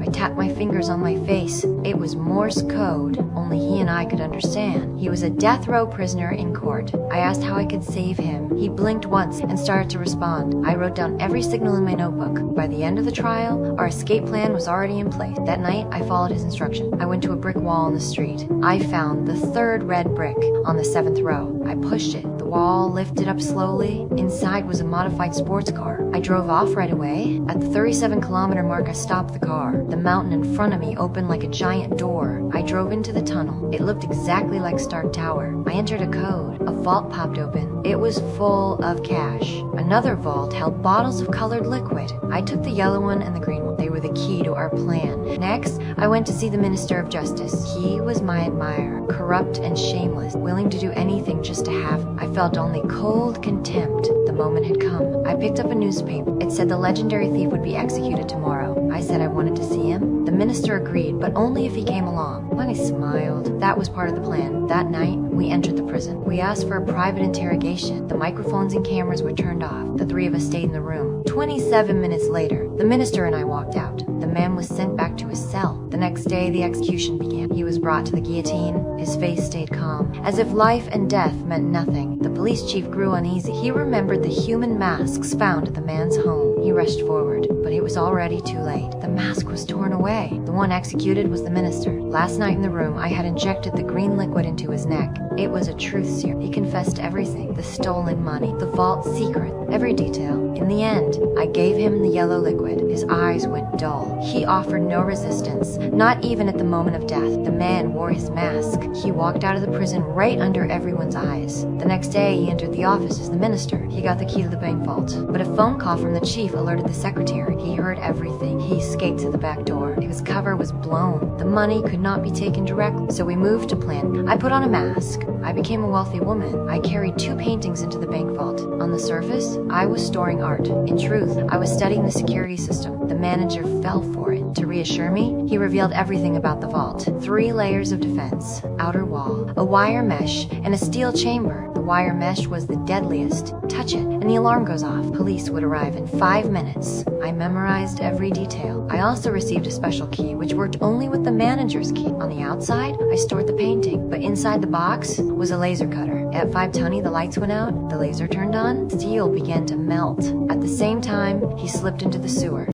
I tapped my fingers on my face. It was Morse code, only he and I could understand. He was a death row prisoner in court. I asked how I could save him. He blinked once and started to respond. I wrote down every signal in my notebook. By the end of the trial, our escape plan was already in place. That night, I followed his instruction. I went to a brick wall on the street. I found the third red brick on the 7th row. I pushed it. The wall lifted up slowly. Inside was a modified sports car. I drove off right away. At the 37-kilometer mark, I stopped the car. The mountain in front of me opened like a giant door. I drove into the tunnel. It looked exactly like Stark Tower. I entered a code. A vault popped open. It was full of cash. Another vault held bottles of colored liquid. I took the yellow one and the green one. They were the key to our plan. Next, I went to see the Minister of Justice. He was my admirer, corrupt and shameless, willing to do anything just to have him. I felt only cold contempt. The moment had come. I picked up a newspaper. It said the legendary thief would be executed tomorrow. I said I wanted to see him. The minister agreed, but only if he came along. I smiled. That was part of the plan. That night, we entered the prison. We asked for a private interrogation. The microphones and cameras were turned off. The three of us stayed in the room. 27 minutes later, the minister and I walked out. The man was sent back to his cell. The next day, the execution began. He was brought to the guillotine. His face stayed calm, as if life and death meant nothing. The police chief grew uneasy. He remembered the human masks found at the man's home. He rushed forward, but it was already too late. The mask was torn away. The one executed was the minister. Last night in the room, I had injected the green liquid into his neck. It was a truth serum. He confessed everything. The stolen money, the vault secret, every detail. In the end, I gave him the yellow liquid. His eyes went dull. He offered no resistance, not even at the moment of death. The man wore his mask. He walked out of the prison right under everyone's eyes. The next day, he entered the office as the minister. He got the key to the bank vault. But a phone call from the chief alerted the secretary. He heard everything. He escaped to the back door. His cover was blown. The money could not be taken directly, so we moved to plan. I put on a mask. I became a wealthy woman. I carried 2 paintings into the bank vault. On the surface, I was storing art. In truth, I was studying the security system. The manager fell for it. To reassure me, he revealed everything about the vault. 3 layers of defense, outer wall, a wire mesh, and a steel chamber. The wire mesh was the deadliest. Touch it, and the alarm goes off. Police would arrive in 5 minutes. I memorized every detail. I also received a special key, which worked only with the manager's key. On the outside, I stored the painting, but inside the box was a laser cutter. At 5:20, the lights went out, the laser turned on, steel began to melt. At the same time, he slipped into the sewer.